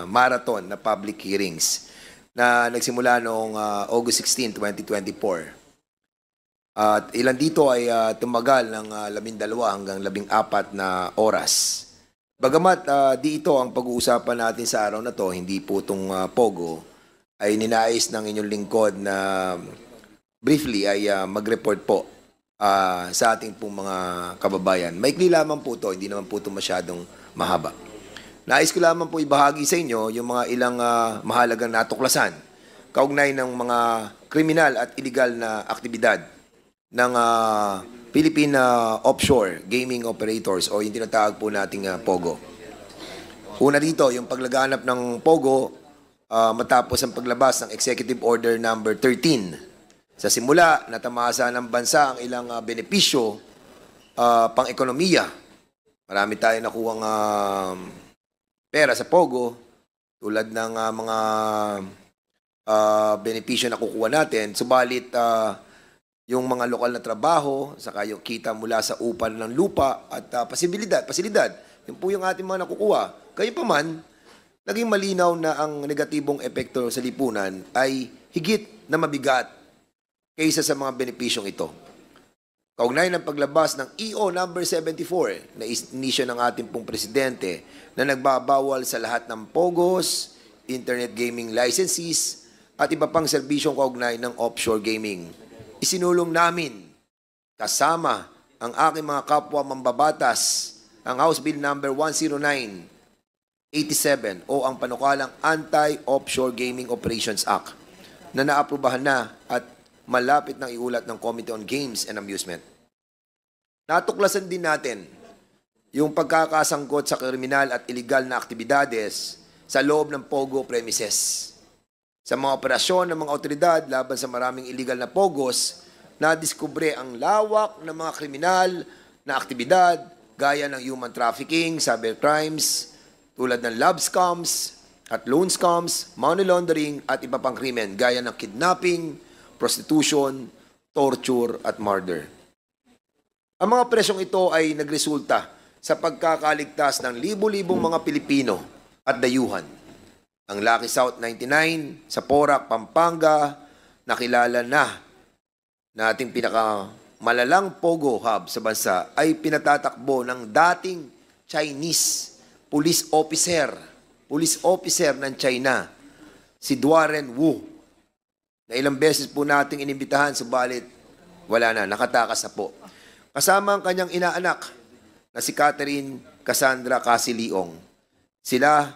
Marathon na public hearings na nagsimula noong August 16, 2024. At ilan dito ay tumagal ng 12 hanggang 14 na oras. Bagamat di ito ang pag-uusapan natin sa araw na to, hindi po itong POGO, ay ninais ng inyong lingkod na briefly ay mag-report po sa ating pong mga kababayan. Maikli lamang po ito, hindi naman po ito masyadong mahaba. Nais ko lamang po ibahagi sa inyo yung mga ilang mahalagang natuklasan kaugnay ng mga kriminal at illegal na aktibidad ng Philippine offshore gaming operators o yung tinatawag po nating POGO. Una dito, yung paglaganap ng POGO matapos ang paglabas ng Executive Order number 13. Sa simula, natamasa ng bansa ang ilang benepisyo pang-ekonomiya. Marami tayo nakuhang pera sa POGO tulad ng mga benepisyo na kukuha natin. Subalit, yung mga lokal na trabaho, saka yung kita mula sa upan ng lupa at pasilidad, yun po yung ating mga nakukuha. Kayo pa man, naging malinaw na ang negatibong epekto sa lipunan ay higit na mabigat kaysa sa mga benepisyong ito. Kaugnay ng paglabas ng EO number 74 na inisyo ng ating pong presidente na nagbabawal sa lahat ng POGOs, internet gaming licenses at iba pang serbisyong kaugnay ng offshore gaming. Isinulong namin kasama ang aking mga kapwa mambabatas ang House Bill number 10987 o ang panukalang Anti-Offshore Gaming Operations Act na naaprubahan na at malapit ng iulat ng Committee on Games and Amusement. Natuklasan din natin yung pagkakasangkot sa kriminal at illegal na aktibidades sa loob ng POGO premises. Sa mga operasyon ng mga otoridad laban sa maraming illegal na POGOs, nadiskubre ang lawak ng mga kriminal na aktibidad gaya ng human trafficking, cybercrimes, tulad ng love scams at loan scams, money laundering at iba pang krimen gaya ng kidnapping, prostitution, torture at murder. Ang mga presyong ito ay nagresulta sa pagkakaligtas ng libo-libong mga Pilipino at dayuhan. Ang Lucky South 99 sa Porac, Pampanga, nakilala na ating pinakamalalang POGO hub sa bansa ay pinatatakbo ng dating Chinese police officer ng China, si Duaren Wu, na ilang beses po nating inimbitahan, subalit wala na, nakatakas na po. Kasama ang kanyang inaanak na si Catherine Cassandra Casiliong. Sila